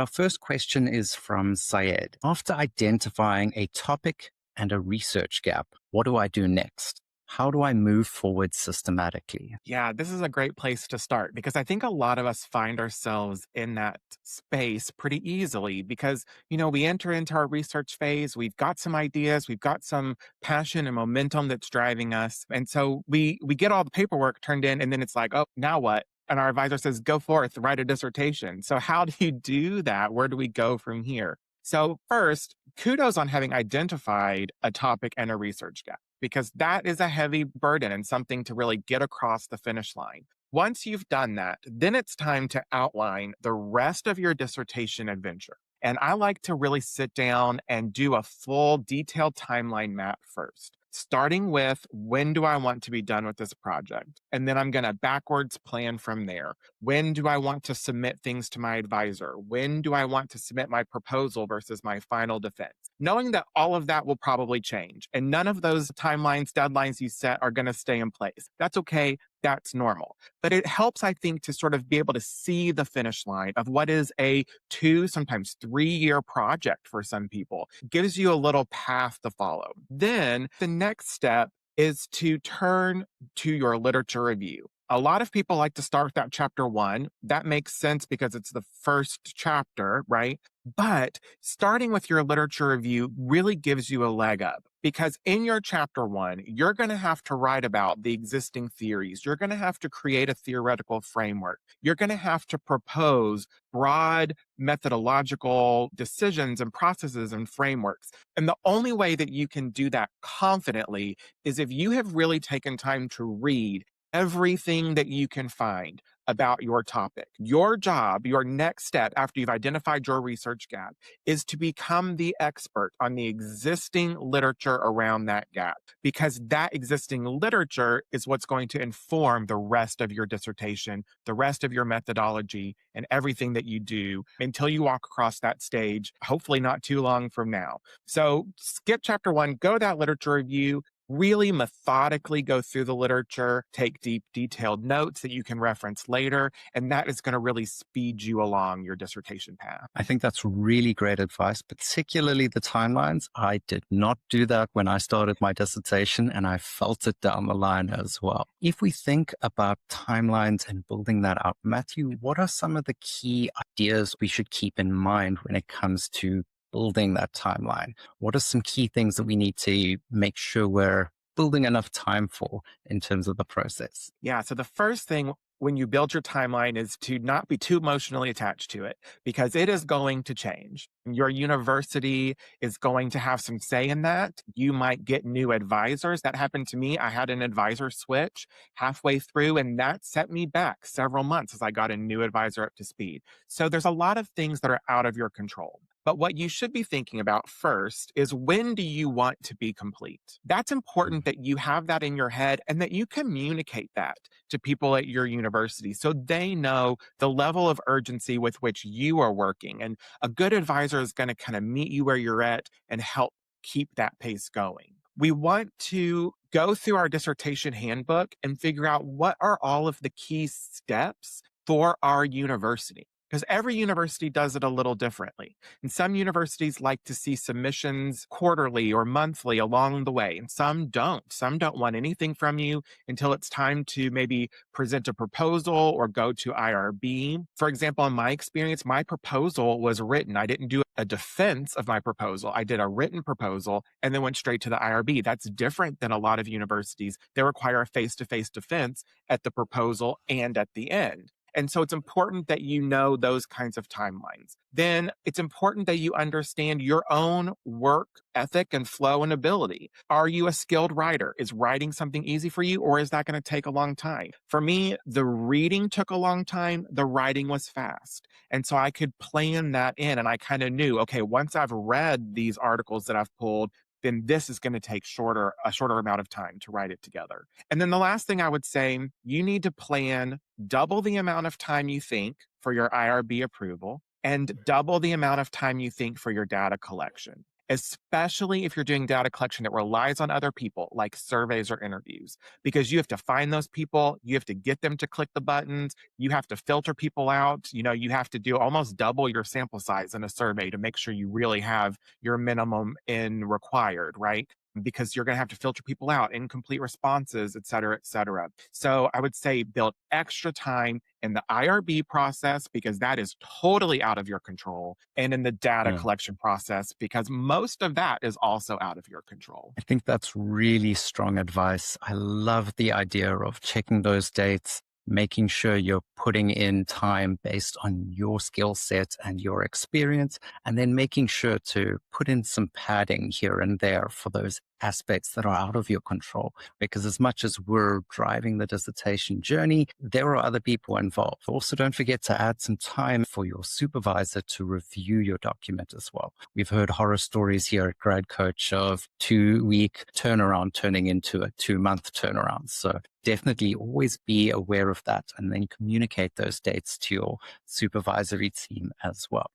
Our first question is from Syed. After identifying a topic and a research gap, what do I do next? How do I move forward systematically? Yeah, this is a great place to start because I think a lot of us find ourselves in that space pretty easily because, we enter into our research phase, we've got some ideas, we've got some passion and momentum that's driving us. And so we get all the paperwork turned in and then it's like, "Oh, now what?" And our advisor says, "Go forth, write a dissertation." So how do you do that? Where do we go from here? So first, kudos on having identified a topic and a research gap because that is a heavy burden and something to really get across the finish line. Once you've done that, then it's time to outline the rest of your dissertation adventure. And I like to really sit down and do a full detailed timeline map first, starting with when do I want to be done with this project? And then I'm going to backwards plan from there. When do I want to submit things to my advisor? When do I want to submit my proposal versus my final defense? Knowing that all of that will probably change and none of those timelines, deadlines you set are going to stay in place. That's okay. That's normal. But it helps, I think, to sort of be able to see the finish line of what is a 2, sometimes 3-year project for some people. Gives you a little path to follow. Then the next step is to turn to your literature review. A lot of people like to start with that chapter 1. That makes sense because it's the first chapter, right? But starting with your literature review really gives you a leg up because in your chapter 1, you're going to have to write about the existing theories. You're going to have to create a theoretical framework. You're going to have to propose broad methodological decisions and processes and frameworks. And the only way that you can do that confidently is if you have really taken time to read everything that you can find about your topic. Your job, your next step after you've identified your research gap is to become the expert on the existing literature around that gap because that existing literature is what's going to inform the rest of your dissertation, the rest of your methodology, and everything that you do until you walk across that stage, hopefully not too long from now. So skip chapter 1, go to that literature review, really methodically go through the literature, take deep, detailed notes that you can reference later, and that is going to really speed you along your dissertation path. I think that's really great advice, particularly the timelines. I did not do that when I started my dissertation, and I felt it down the line as well. If we think about timelines and building that out, Matthew, what are some of the key ideas we should keep in mind when it comes to building that timeline? What are some key things that we need to make sure we're building enough time for in terms of the process? Yeah. So the first thing when you build your timeline is to not be too emotionally attached to it because it is going to change. Your university is going to have some say in that. You might get new advisors. That happened to me. I had an advisor switch halfway through, and that set me back several months as I got a new advisor up to speed. So there's a lot of things that are out of your control. But what you should be thinking about first is when do you want to be complete? That's important that you have that in your head and that you communicate that to people at your university so they know the level of urgency with which you are working. And a good advisor is going to kind of meet you where you're at and help keep that pace going. We want to go through our dissertation handbook and figure out what are all of the key steps for our university. Because every university does it a little differently. And some universities like to see submissions quarterly or monthly along the way, and some don't. Some don't want anything from you until it's time to maybe present a proposal or go to IRB. For example, in my experience, my proposal was written. I didn't do a defense of my proposal. I did a written proposal and then went straight to the IRB. That's different than a lot of universities. They require a face-to-face defense at the proposal and at the end. And so it's important that you know those kinds of timelines. Then it's important that you understand your own work ethic and flow and ability. Are you a skilled writer? Is writing something easy for you, or is that going to take a long time? For me, the reading took a long time. The writing was fast. And so I could plan that in and I kind of knew, okay, once I've read these articles that I've pulled, then this is going to take a shorter amount of time to write it together. And then the last thing I would say, you need to plan double the amount of time you think for your IRB approval and double the amount of time you think for your data collection. especially if you're doing data collection that relies on other people, like surveys or interviews, because you have to find those people, you have to get them to click the buttons, you have to filter people out, you have to do almost double your sample size in a survey to make sure you really have your minimum in required, right? Because you're going to have to filter people out, incomplete responses, et cetera, et cetera. So I would say build extra time in the IRB process because that is totally out of your control, and in the data Mm. collection process because most of that is also out of your control. I think that's really strong advice. I love the idea of checking those dates, making sure you're putting in time based on your skill set and your experience, and then making sure to put in some padding here and there for those aspects that are out of your control. Because as much as we're driving the dissertation journey, there are other people involved. Also, don't forget to add some time for your supervisor to review your document as well. We've heard horror stories here at Grad Coach of 2-week turnaround turning into a 2-month turnaround. So definitely always be aware of that and then communicate those dates to your supervisory team as well.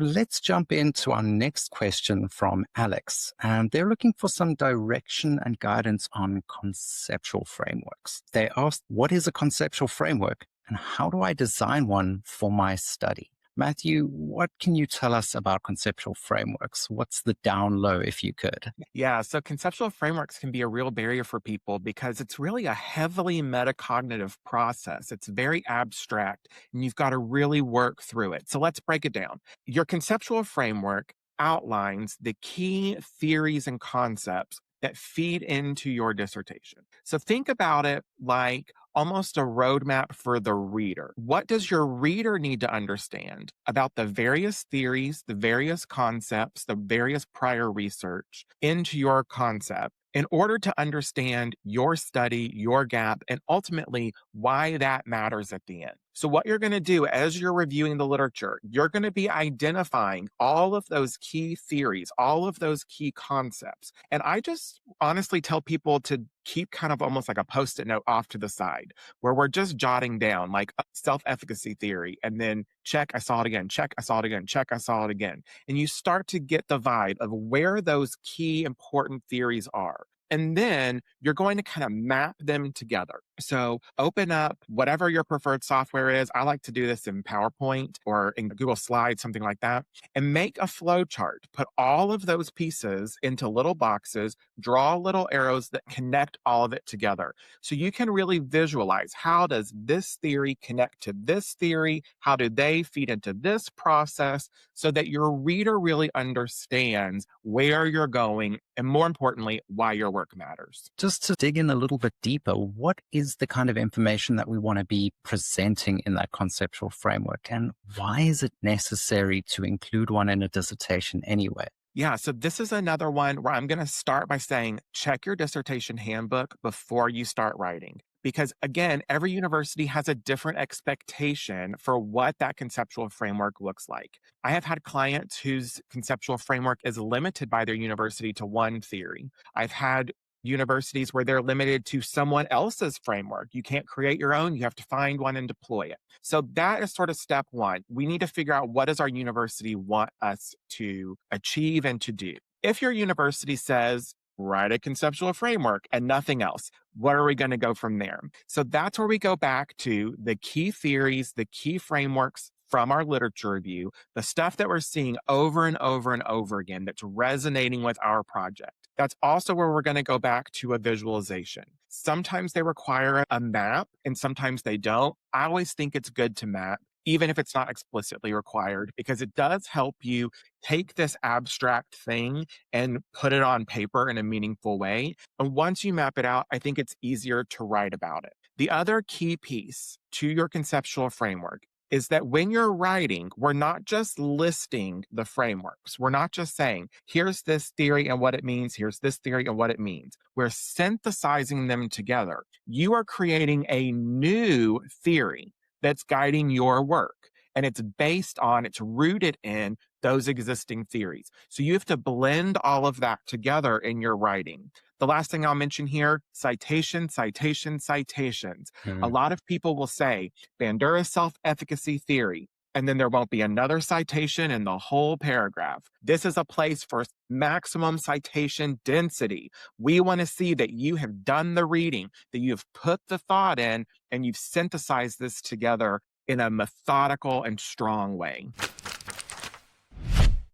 Let's jump into our next question from Alex. They're looking for some direction and guidance on conceptual frameworks. They asked, what is a conceptual framework and how do I design one for my study? Matthew, what can you tell us about conceptual frameworks? What's the down low, if you could? Yeah, so conceptual frameworks can be a real barrier for people because it's really a heavily metacognitive process. It's very abstract and you've got to really work through it. So let's break it down. Your conceptual framework outlines the key theories and concepts that feed into your dissertation. So think about it like almost a roadmap for the reader. What does your reader need to understand about the various theories, the various concepts, the various prior research into your concept in order to understand your study, your gap, and ultimately why that matters at the end? So, what you're going to do as you're reviewing the literature, you're going to be identifying all of those key theories, all of those key concepts. And I just honestly tell people to keep kind of almost like a post it note off to the side where we're just jotting down like self efficacy theory and then check, I saw it again, check, I saw it again, check, I saw it again. And you start to get the vibe of where those key important theories are. And then you're going to kind of map them together. So open up whatever your preferred software is. I like to do this in PowerPoint or in Google Slides, something like that, and make a flow chart. Put all of those pieces into little boxes, draw little arrows that connect all of it together. So you can really visualize how does this theory connect to this theory? How do they feed into this process so that your reader really understands where you're going and more importantly, why your work matters. Just to dig in a little bit deeper, what is the kind of information that we want to be presenting in that conceptual framework? And why is it necessary to include one in a dissertation anyway? Yeah, so this is another one where I'm going to start by saying check your dissertation handbook before you start writing. Because again, every university has a different expectation for what that conceptual framework looks like. I have had clients whose conceptual framework is limited by their university to one theory. I've had universities where they're limited to someone else's framework. You can't create your own, you have to find one and deploy it. So that is sort of step one. We need to figure out what does our university want us to achieve and to do. If your university says, write a conceptual framework and nothing else, what are we going to go from there? So that's where we go back to the key theories, the key frameworks from our literature review, the stuff that we're seeing over and over and over again that's resonating with our project. That's also where we're going to go back to a visualization. Sometimes they require a map and sometimes they don't. I always think it's good to map, even if it's not explicitly required, because it does help you take this abstract thing and put it on paper in a meaningful way. And once you map it out, I think it's easier to write about it. The other key piece to your conceptual framework is that when you're writing, we're not just listing the frameworks. We're not just saying, here's this theory and what it means, here's this theory and what it means. We're synthesizing them together. You are creating a new theory that's guiding your work. And it's rooted in those existing theories. So you have to blend all of that together in your writing. The last thing I'll mention here, citation, citation, citations. A lot of people will say Bandura's self-efficacy theory, and then there won't be another citation in the whole paragraph. This is a place for maximum citation density. We want to see that you have done the reading, that you've put the thought in, and you've synthesized this together in a methodical and strong way.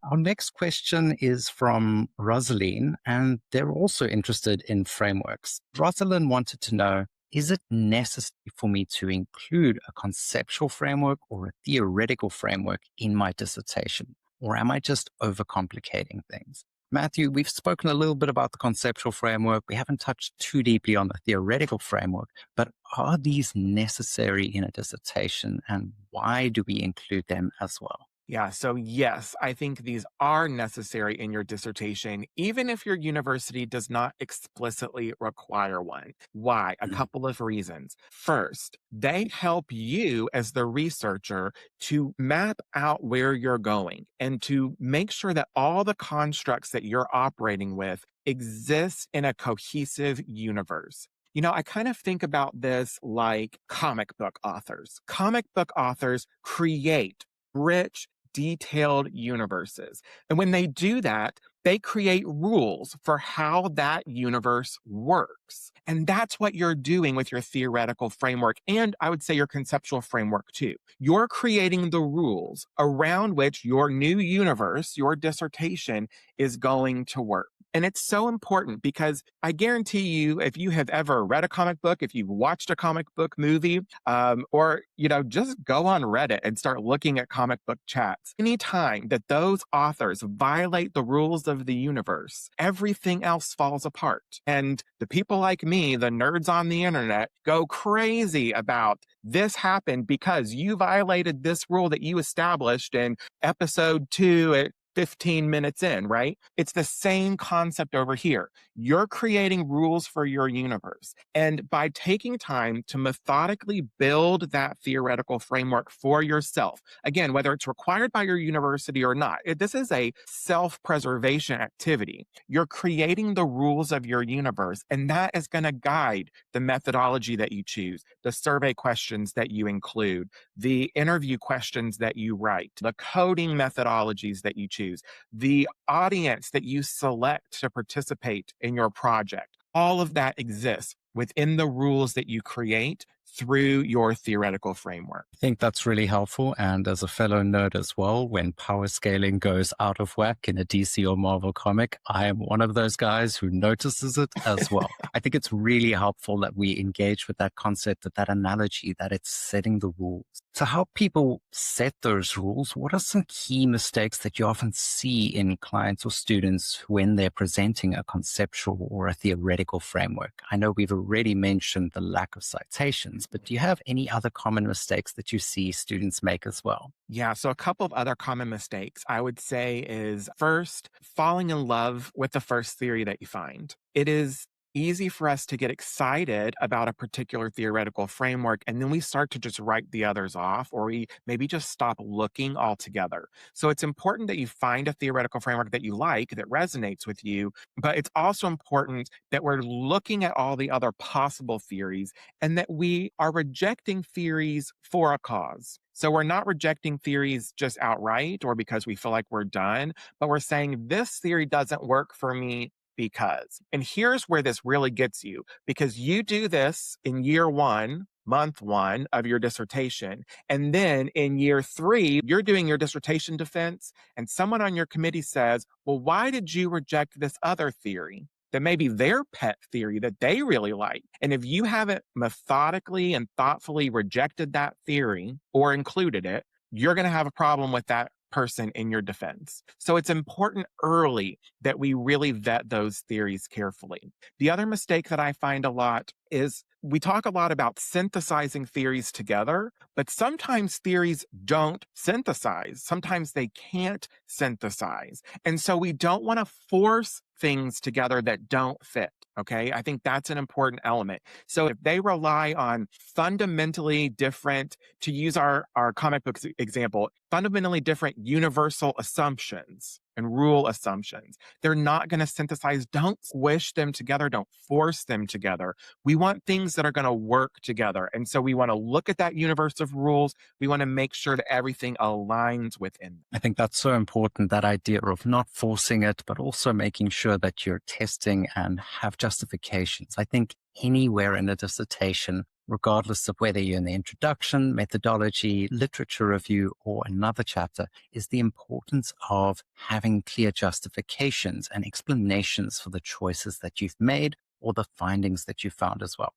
Our next question is from Rosaline, and they're also interested in frameworks. Rosalind wanted to know, is it necessary for me to include a conceptual framework or a theoretical framework in my dissertation? Or am I just overcomplicating things? Matthew, we've spoken a little bit about the conceptual framework. We haven't touched too deeply on the theoretical framework, but are these necessary in a dissertation, and why do we include them as well? Yeah, so yes, I think these are necessary in your dissertation, even if your university does not explicitly require one. Why? A couple of reasons. First, they help you as the researcher to map out where you're going and to make sure that all the constructs that you're operating with exist in a cohesive universe. I kind of think about this like comic book authors. Comic book authors create rich, detailed universes. And when they do that, they create rules for how that universe works. And that's what you're doing with your theoretical framework. And I would say your conceptual framework too. You're creating the rules around which your new universe, your dissertation, is going to work. And it's so important because I guarantee you, if you have ever read a comic book, if you've watched a comic book movie, or, just go on Reddit and start looking at comic book chats. Anytime that those authors violate the rules of the universe, everything else falls apart. And the people like me, the nerds on the internet, go crazy about this happened because you violated this rule that you established in episode 2 at 15 minutes in, right? It's the same concept over here. You're creating rules for your universe. And by taking time to methodically build that theoretical framework for yourself, again, whether it's required by your university or not, this is a self-preservation activity. You're creating the rules of your universe, and that is going to guide the methodology that you choose, the survey questions that you include, the interview questions that you write, the coding methodologies that you choose, the audience that you select to participate in your project. All of that exists within the rules that you create through your theoretical framework. I think that's really helpful. And as a fellow nerd as well, when power scaling goes out of whack in a DC or Marvel comic, I am one of those guys who notices it as well. I think it's really helpful that we engage with that concept, that analogy, that it's setting the rules. To help people set those rules, what are some key mistakes that you often see in clients or students when they're presenting a conceptual or a theoretical framework? I know we've already mentioned the lack of citations, but do you have any other common mistakes that you see students make as well? Yeah, so a couple of other common mistakes I would say is first, falling in love with the first theory that you find. It is easy for us to get excited about a particular theoretical framework, and then we start to just write the others off, or we maybe just stop looking altogether. So it's important that you find a theoretical framework that you like, that resonates with you, but it's also important that we're looking at all the other possible theories and that we are rejecting theories for a cause. So we're not rejecting theories just outright or because we feel like we're done, but we're saying this theory doesn't work for me because. And here's where this really gets you, because you do this in year 1, month 1 of your dissertation. And then in year 3, you're doing your dissertation defense, and someone on your committee says, well, why did you reject this other theory? That may be their pet theory that they really like. And if you haven't methodically and thoughtfully rejected that theory or included it, you're going to have a problem with that person in your defense. So it's important early that we really vet those theories carefully. The other mistake that I find a lot is we talk a lot about synthesizing theories together, but sometimes theories don't synthesize. Sometimes they can't synthesize. And so we don't want to force things together that don't fit. Okay. I think that's an important element. So if they rely on fundamentally different, to use our comic books example, fundamentally different universal assumptions, and rule assumptions. They're not going to synthesize. Don't squish them together. Don't force them together. We want things that are going to work together. And so we want to look at that universe of rules. We want to make sure that everything aligns within. I think that's so important, that idea of not forcing it, but also making sure that you're testing and have justifications. I think anywhere in a dissertation, regardless of whether you're in the introduction, methodology, literature review, or another chapter, is the importance of having clear justifications and explanations for the choices that you've made or the findings that you found as well.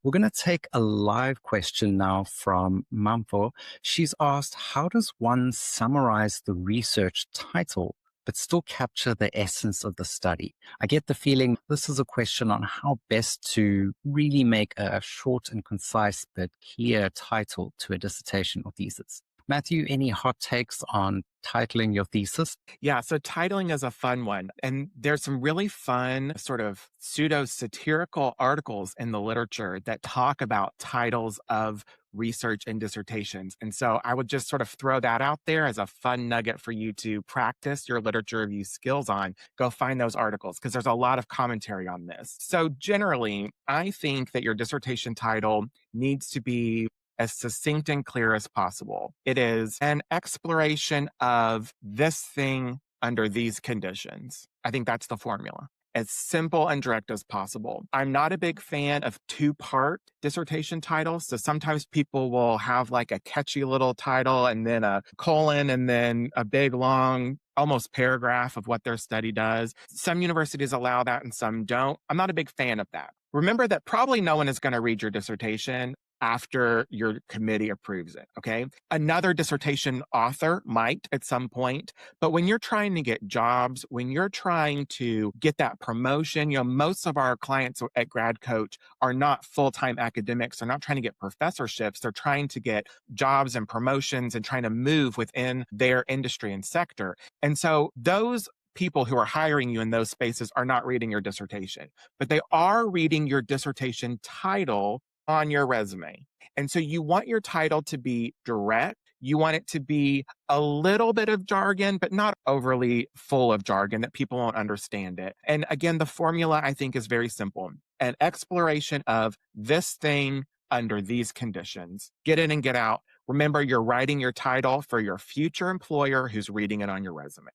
We're going to take a live question now from Mampo. She's asked, how does one summarize the research title but still capture the essence of the study? I get the feeling this is a question on how best to really make a short and concise but clear title to a dissertation or thesis. Matthew, any hot takes on titling your thesis? Yeah, so titling is a fun one. And there's some really fun sort of pseudo satirical articles in the literature that talk about titles of research and dissertations. And so I would just sort of throw that out there as a fun nugget for you to practice your literature review skills on. Go find those articles because there's a lot of commentary on this. So generally, I think that your dissertation title needs to be as succinct and clear as possible. It is an exploration of this thing under these conditions. I think that's the formula. As simple and direct as possible. I'm not a big fan of two-part dissertation titles. So sometimes people will have like a catchy little title and then a colon and then a big long almost paragraph of what their study does. Some universities allow that and some don't. I'm not a big fan of that. Remember that probably no one is going to read your dissertation after your committee approves it, okay? Another dissertation author might at some point, but when you're trying to get jobs, when you're trying to get that promotion, most of our clients at Grad Coach are not full-time academics. They're not trying to get professorships. They're trying to get jobs and promotions and trying to move within their industry and sector. And so those people who are hiring you in those spaces are not reading your dissertation, but they are reading your dissertation title on your resume. And so you want your title to be direct. You want it to be a little bit of jargon, but not overly full of jargon that people won't understand it. And again, the formula I think is very simple. An exploration of this thing under these conditions. Get in and get out. Remember, you're writing your title for your future employer who's reading it on your resume.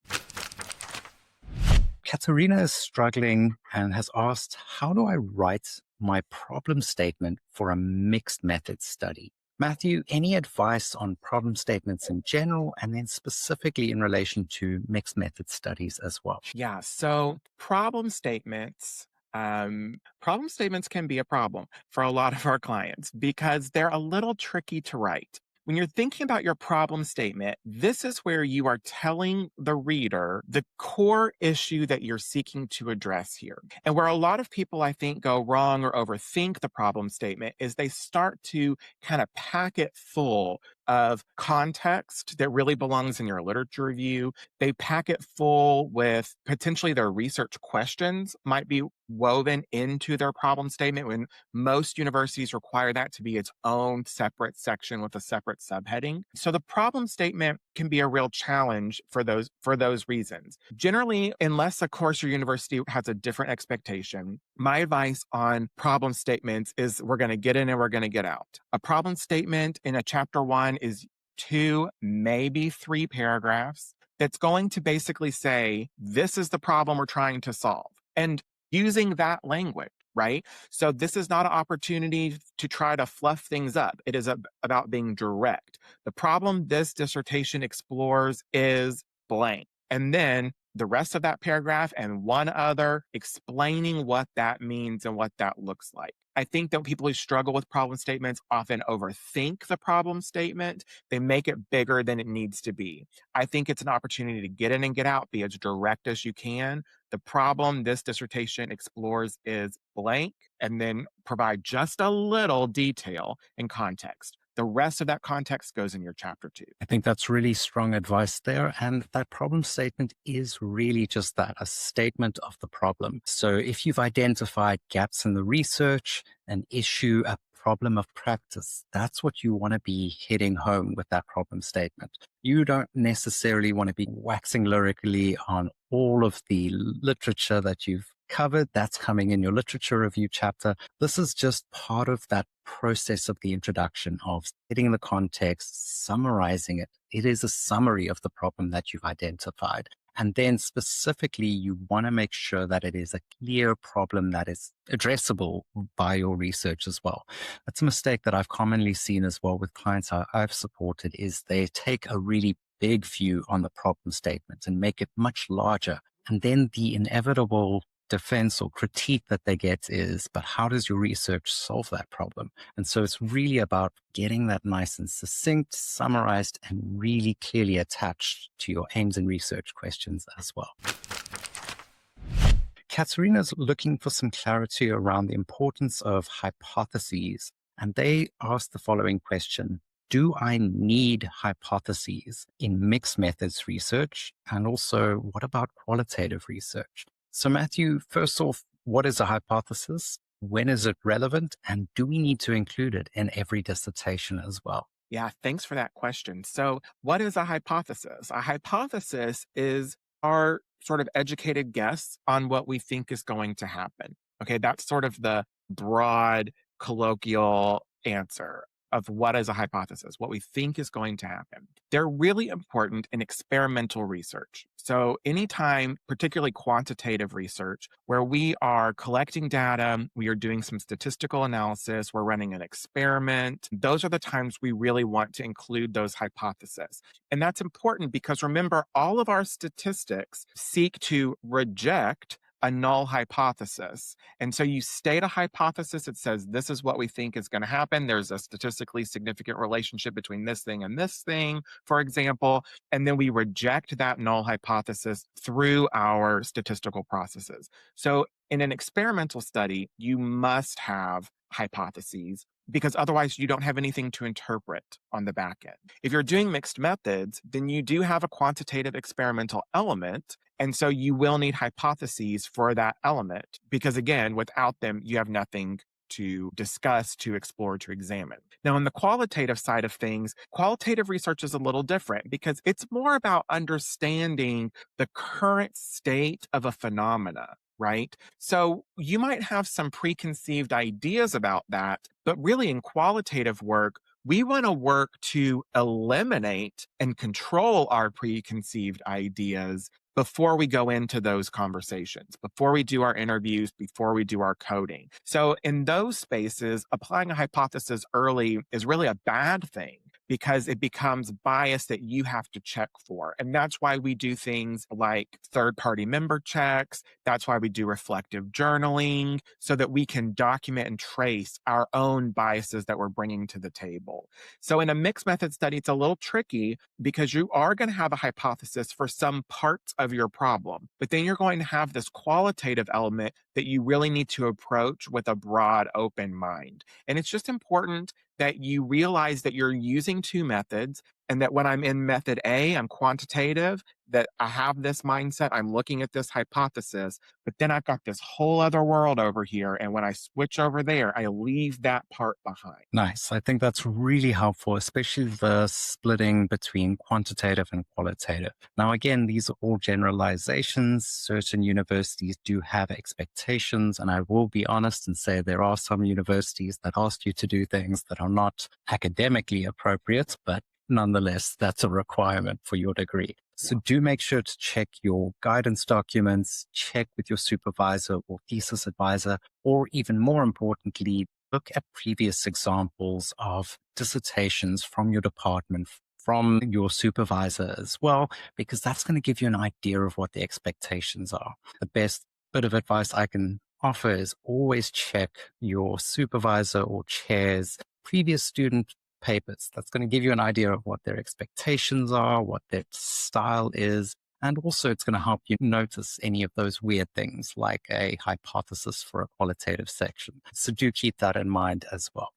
Katerina is struggling and has asked, how do I write my problem statement for a mixed method study? Matthew, any advice on problem statements in general and then specifically in relation to mixed method studies as well? Yeah, so problem statements can be a problem for a lot of our clients because they're a little tricky to write. When you're thinking about your problem statement, this is where you are telling the reader the core issue that you're seeking to address here. And where a lot of people, I think, go wrong or overthink the problem statement is they start to kind of pack it full of context that really belongs in your literature review. They pack it full with potentially their research questions might be woven into their problem statement when most universities require that to be its own separate section with a separate subheading. So the problem statement can be a real challenge for those reasons. Generally, unless of course your university has a different expectation, my advice on problem statements is we're going to get in and we're going to get out. A problem statement in a chapter 1 is 2, maybe 3 paragraphs that's going to basically say, this is the problem we're trying to solve. And using that language, right? So this is not an opportunity to try to fluff things up. It is about being direct. The problem this dissertation explores is blank. And then the rest of that paragraph and one other explaining what that means and what that looks like. I think that people who struggle with problem statements often overthink the problem statement. They make it bigger than it needs to be. I think it's an opportunity to get in and get out, be as direct as you can. The problem this dissertation explores is blank, and then provide just a little detail and context. The rest of that context goes in your chapter 2. I think that's really strong advice there. And that problem statement is really just that, a statement of the problem. So if you've identified gaps in the research, an issue, a problem of practice. That's what you want to be hitting home with that problem statement. You don't necessarily want to be waxing lyrically on all of the literature that you've covered. That's coming in your literature review chapter. This is just part of that process of the introduction of setting the context, summarizing it. It is a summary of the problem that you've identified. And then specifically, you want to make sure that it is a clear problem that is addressable by your research as well. That's a mistake that I've commonly seen as well with clients I've supported is they take a really big view on the problem statement and make it much larger. And then the inevitable defense or critique that they get is, but how does your research solve that problem? And so it's really about getting that nice and succinct, summarized, and really clearly attached to your aims and research questions as well. Katerina's looking for some clarity around the importance of hypotheses, and they asked the following question. Do I need hypotheses in mixed methods research? And also, what about qualitative research? So Matthew, first off, what is a hypothesis? When is it relevant? And do we need to include it in every dissertation as well? Yeah, thanks for that question. So, what is a hypothesis? A hypothesis is our sort of educated guess on what we think is going to happen. Okay, that's sort of the broad colloquial answer of what is a hypothesis, what we think is going to happen. They're really important in experimental research. So, anytime, particularly quantitative research, where we are collecting data, we are doing some statistical analysis, we're running an experiment, those are the times we really want to include those hypotheses. And that's important because remember, all of our statistics seek to reject a null hypothesis. And so you state a hypothesis. It says, this is what we think is going to happen. There's a statistically significant relationship between this thing and this thing, for example. And then we reject that null hypothesis through our statistical processes. So in an experimental study, you must have hypotheses because otherwise you don't have anything to interpret on the back end. If you're doing mixed methods, then you do have a quantitative experimental element. And so you will need hypotheses for that element because, again, without them, you have nothing to discuss, to explore, to examine. Now, on the qualitative side of things, qualitative research is a little different because it's more about understanding the current state of a phenomena. Right? So you might have some preconceived ideas about that, but really in qualitative work, we want to work to eliminate and control our preconceived ideas before we go into those conversations, before we do our interviews, before we do our coding. So in those spaces, applying a hypothesis early is really a bad thing because it becomes bias that you have to check for. And that's why we do things like third-party member checks. That's why we do reflective journaling so that we can document and trace our own biases that we're bringing to the table. So in a mixed method study, it's a little tricky because you are going to have a hypothesis for some parts of your problem, but then you're going to have this qualitative element that you really need to approach with a broad, open mind. And it's just important that you realize that you're using two methods and that when I'm in method A, I'm quantitative, that I have this mindset, I'm looking at this hypothesis, but then I've got this whole other world over here. And when I switch over there, I leave that part behind. Nice. I think that's really helpful, especially the splitting between quantitative and qualitative. Now, again, these are all generalizations. Certain universities do have expectations, and I will be honest and say there are some universities that ask you to do things that are not academically appropriate, but nonetheless, that's a requirement for your degree. So do make sure to check your guidance documents, check with your supervisor or thesis advisor, or even more importantly, look at previous examples of dissertations from your department, from your supervisor as well, because that's going to give you an idea of what the expectations are. The best bit of advice I can offer is always check your supervisor or chair's previous student papers. That's going to give you an idea of what their expectations are, what their style is. And also it's going to help you notice any of those weird things like a hypothesis for a qualitative section. So do keep that in mind as well.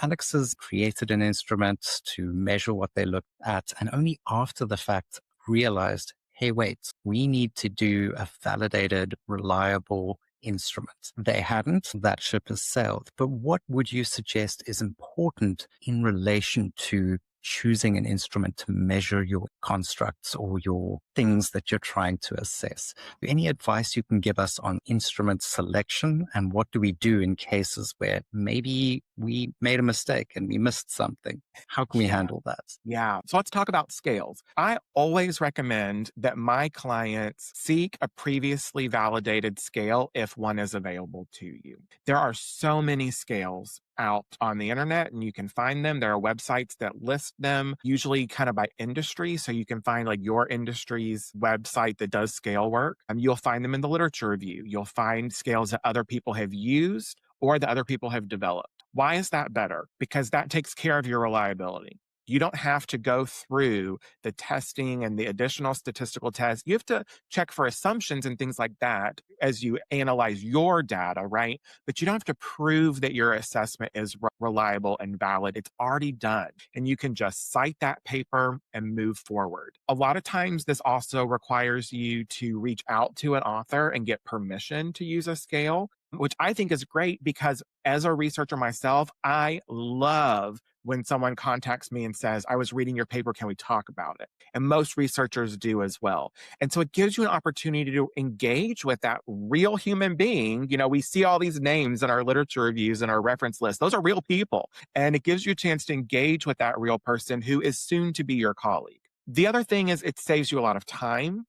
Alex has created an instrument to measure what they looked at and only after the fact realized, hey, wait, we need to do a validated, reliable instrument. They hadn't, that ship has sailed. But what would you suggest is important in relation to choosing an instrument to measure your constructs or your things that you're trying to assess? Any advice you can give us on instrument selection, and what do we do in cases where maybe we made a mistake and we missed something? How can we Yeah. handle that? Yeah. So let's talk about scales. I always recommend that my clients seek a previously validated scale if one is available to you. There are so many scales out on the internet and you can find them. There are websites that list them, usually kind of by industry. So you can find like your industry's website that does scale work. You'll find them in the literature review. You'll find scales that other people have used or that other people have developed. Why is that better? Because that takes care of your reliability. You don't have to go through the testing and the additional statistical tests. You have to check for assumptions and things like that as you analyze your data, right? But you don't have to prove that your assessment is reliable and valid. It's already done. And you can just cite that paper and move forward. A lot of times, this also requires you to reach out to an author and get permission to use a scale, which I think is great because as a researcher myself, I love when someone contacts me and says, I was reading your paper, can we talk about it? And most researchers do as well. And so it gives you an opportunity to engage with that real human being. You know, we see all these names in our literature reviews and our reference list. Those are real people. And it gives you a chance to engage with that real person who is soon to be your colleague. The other thing is it saves you a lot of time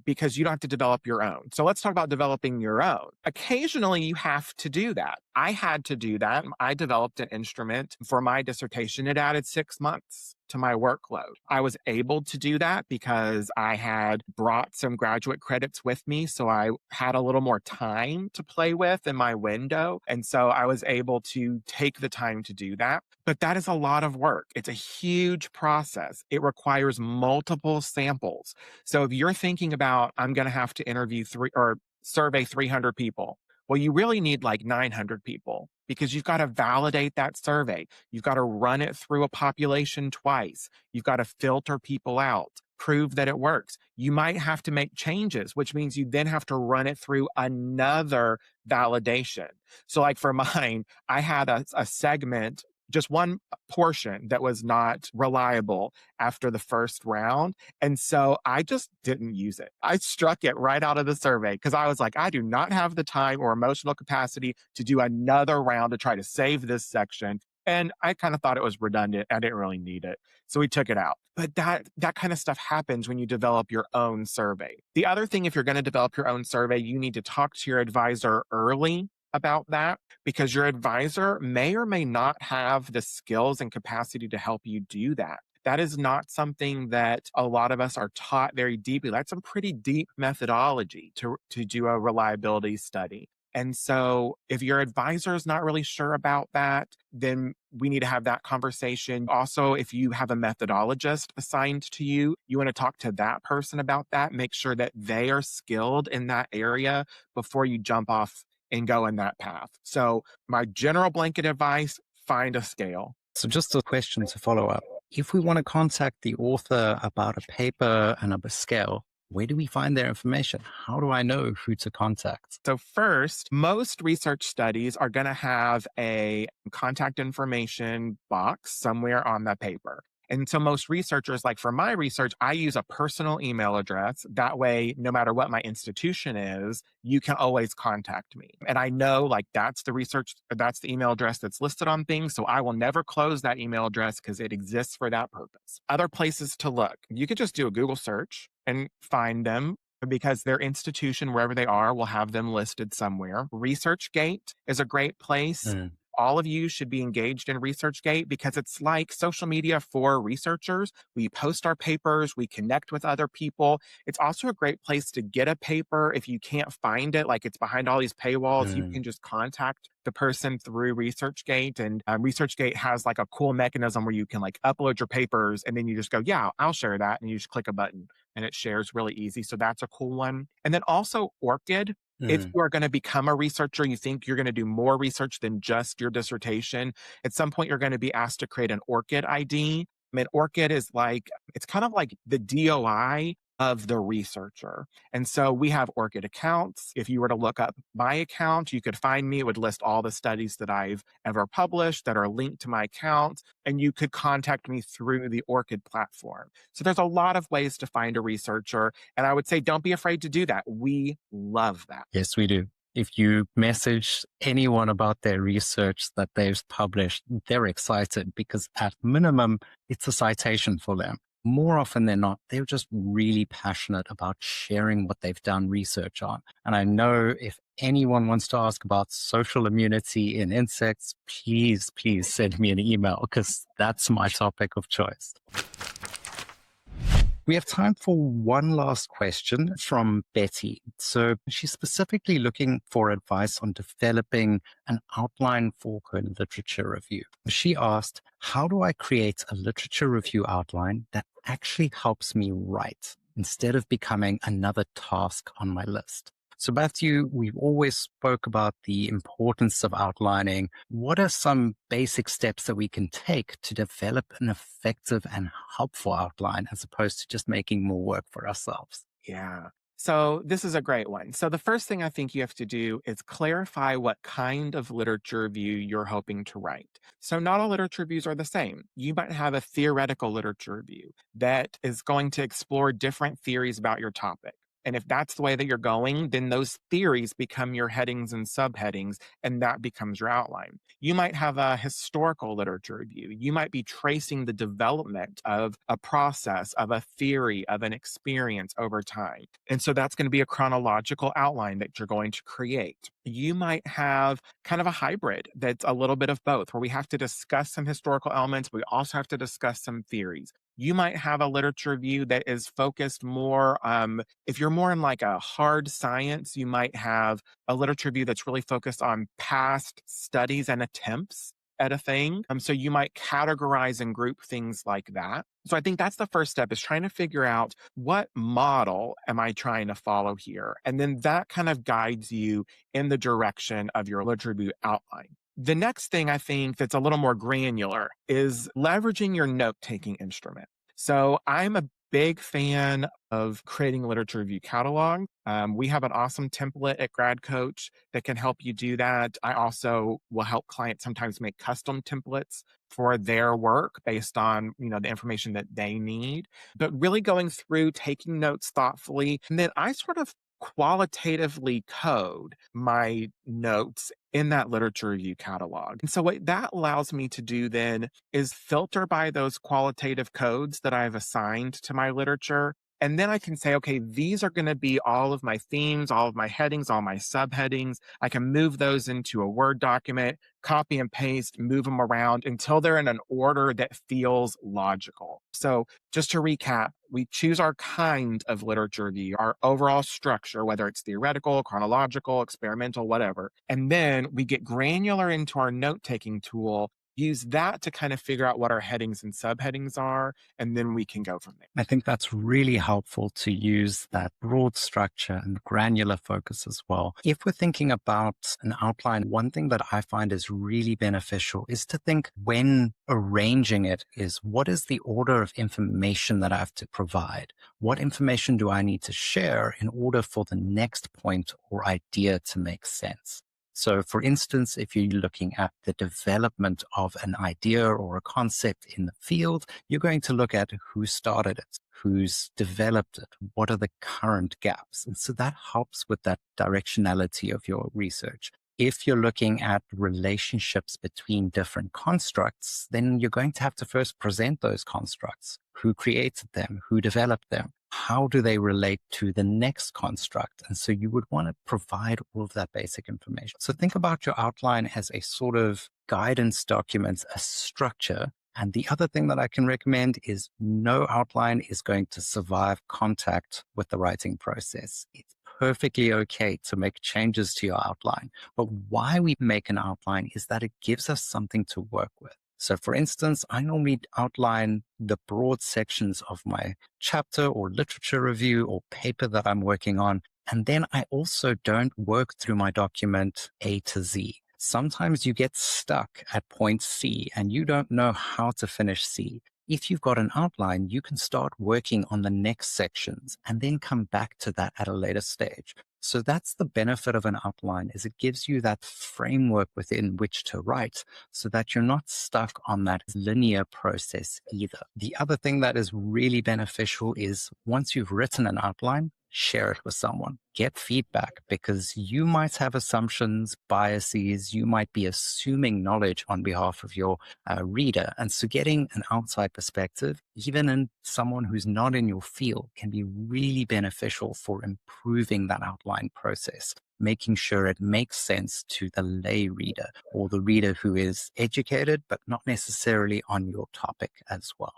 because you don't have to develop your own. So let's talk about developing your own. Occasionally, you have to do that. I had to do that. I developed an instrument for my dissertation. It added 6 months to my workload. I was able to do that because I had brought some graduate credits with me. So I had a little more time to play with in my window. And so I was able to take the time to do that. But that is a lot of work. It's a huge process. It requires multiple samples. So if you're thinking about, I'm going to have to interview three or survey 300 people, well, you really need like 900 people because you've got to validate that survey. You've got to run it through a population twice. You've got to filter people out, prove that it works. You might have to make changes, which means you then have to run it through another validation. So, like for mine, I had a segment, just one portion that was not reliable after the first round. And so I just didn't use it. I struck it right out of the survey because I was like, I do not have the time or emotional capacity to do another round to try to save this section. And I kind of thought it was redundant. I didn't really need it. So we took it out. But that kind of stuff happens when you develop your own survey. The other thing, if you're going to develop your own survey, you need to talk to your advisor early about that because your advisor may or may not have the skills and capacity to help you do that. That is not something that a lot of us are taught very deeply. That's some pretty deep methodology to do a reliability study. And so if your advisor is not really sure about that, then we need to have that conversation. Also, if you have a methodologist assigned to you, you want to talk to that person about that. Make sure that they are skilled in that area before you jump off and go in that path. So my general blanket advice, find a scale. So, just a question to follow up. If we want to contact the author about a paper and a scale, where do we find their information? How do I know who to contact? So first, most research studies are going to have a contact information box somewhere on the paper. And so most researchers, like for my research, I use a personal email address. That way, no matter what my institution is, you can always contact me. And I know like that's the email address that's listed on things. So I will never close that email address because it exists for that purpose. Other places to look, you could just do a Google search and find them because their institution, wherever they are, will have them listed somewhere. ResearchGate is a great place. All of you should be engaged in ResearchGate because it's like social media for researchers. We post our papers, we connect with other people. It's also a great place to get a paper if you can't find it, like it's behind all these paywalls. You can just contact the person through ResearchGate, and ResearchGate has like a cool mechanism where you can like upload your papers and then you just go, yeah, I'll share that. And you just click a button and it shares really easy. So that's a cool one. And then also Orchid. If you are going to become a researcher, you think you're going to do more research than just your dissertation, at some point you're going to be asked to create an Orchid ID. I mean, Orchid is like, it's kind of like the DOI of the researcher. And so we have ORCID accounts. If you were to look up my account, you could find me. It would list all the studies that I've ever published that are linked to my account, and you could contact me through the ORCID platform. So there's a lot of ways to find a researcher, and I would say don't be afraid to do that. We love that. Yes, we do. If you message anyone about their research that they've published, they're excited because at minimum, it's a citation for them. More often than not, they're just really passionate about sharing what they've done research on. And I know if anyone wants to ask about social immunity in insects, please send me an email because that's my topic of choice. We have time for one last question from Betty. So she's specifically looking for advice on developing an outline for her literature review. She asked, how do I create a literature review outline that actually helps me write instead of becoming another task on my list? So Matthew, we've always spoke about the importance of outlining. What are some basic steps that we can take to develop an effective and helpful outline as opposed to just making more work for ourselves? Yeah. So this is a great one. So the first thing I think you have to do is clarify what kind of literature review you're hoping to write. So not all literature reviews are the same. You might have a theoretical literature review that is going to explore different theories about your topic. And if that's the way that you're going, then those theories become your headings and subheadings, and that becomes your outline. You might have a historical literature review. You might be tracing the development of a process, of a theory, of an experience over time. And so that's going to be a chronological outline that you're going to create. You might have kind of a hybrid that's a little bit of both, where we have to discuss some historical elements, but we also have to discuss some theories. You might have a literature review that is focused more, if you're more in like a hard science, you might have a literature review that's really focused on past studies and attempts at a thing. So you might categorize and group things like that. So I think that's the first step, is trying to figure out what model am I trying to follow here? And then that kind of guides you in the direction of your literature review outline. The next thing I think that's a little more granular is leveraging your note-taking instrument. So I'm a big fan of creating a literature review catalog. We have an awesome template at Grad Coach that can help you do that. I also will help clients sometimes make custom templates for their work based on, the information that they need. But really going through, taking notes thoughtfully, and then I sort of qualitatively code my notes in that literature review catalog. And so what that allows me to do then is filter by those qualitative codes that I've assigned to my literature. And then I can say, okay, these are going to be all of my themes, all of my headings, all my subheadings. I can move those into a Word document, copy and paste, move them around until they're in an order that feels logical. So just to recap, we choose our kind of literature review, our overall structure, whether it's theoretical, chronological, experimental, whatever. And then we get granular into our note-taking tool, use that to kind of figure out what our headings and subheadings are, and then we can go from there. I think that's really helpful to use that broad structure and granular focus as well. If we're thinking about an outline, one thing that I find is really beneficial is to think when arranging it is, what is the order of information that I have to provide? What information do I need to share in order for the next point or idea to make sense? So for instance, if you're looking at the development of an idea or a concept in the field, you're going to look at who started it, who's developed it, what are the current gaps. And so that helps with that directionality of your research. If you're looking at relationships between different constructs, then you're going to have to first present those constructs. Who created them? Who developed them? How do they relate to the next construct? And so you would want to provide all of that basic information. So think about your outline as a sort of guidance document, a structure. And the other thing that I can recommend is no outline is going to survive contact with the writing process. It's perfectly okay to make changes to your outline. But why we make an outline is that it gives us something to work with. So for instance, I normally outline the broad sections of my chapter or literature review or paper that I'm working on. And then I also don't work through my document A to Z. Sometimes you get stuck at point C and you don't know how to finish C. If you've got an outline, you can start working on the next sections and then come back to that at a later stage. So that's the benefit of an outline is it gives you that framework within which to write so that you're not stuck on that linear process either. The other thing that is really beneficial is once you've written an outline, share it with someone. Get feedback because you might have assumptions, biases, you might be assuming knowledge on behalf of your reader. And so getting an outside perspective, even in someone who's not in your field, can be really beneficial for improving that outline process, making sure it makes sense to the lay reader or the reader who is educated, but not necessarily on your topic as well.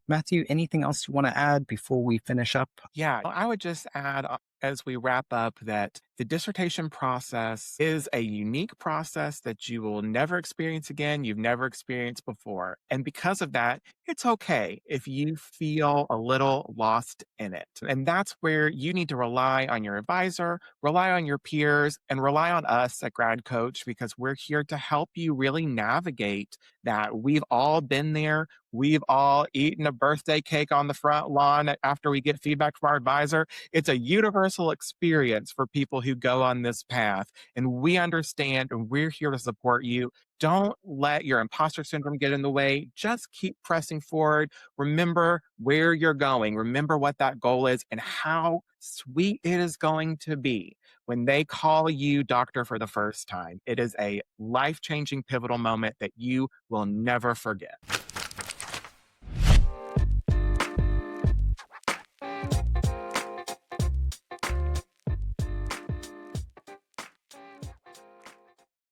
Matthew, anything else you want to add before we finish up? Yeah, I would just add as we wrap up that the dissertation process is a unique process that you will never experience again, you've never experienced before. And because of that, it's okay if you feel a little lost in it. And that's where you need to rely on your advisor, rely on your peers, and rely on us at Grad Coach because we're here to help you really navigate that. We've all been there. We've all eaten a birthday cake on the front lawn after we get feedback from our advisor. It's a universal experience for people who go on this path. And we understand and we're here to support you. Don't let your imposter syndrome get in the way. Just keep pressing forward. Remember where you're going. Remember what that goal is and how sweet it is going to be when they call you doctor for the first time. It is a life changing, pivotal moment that you will never forget.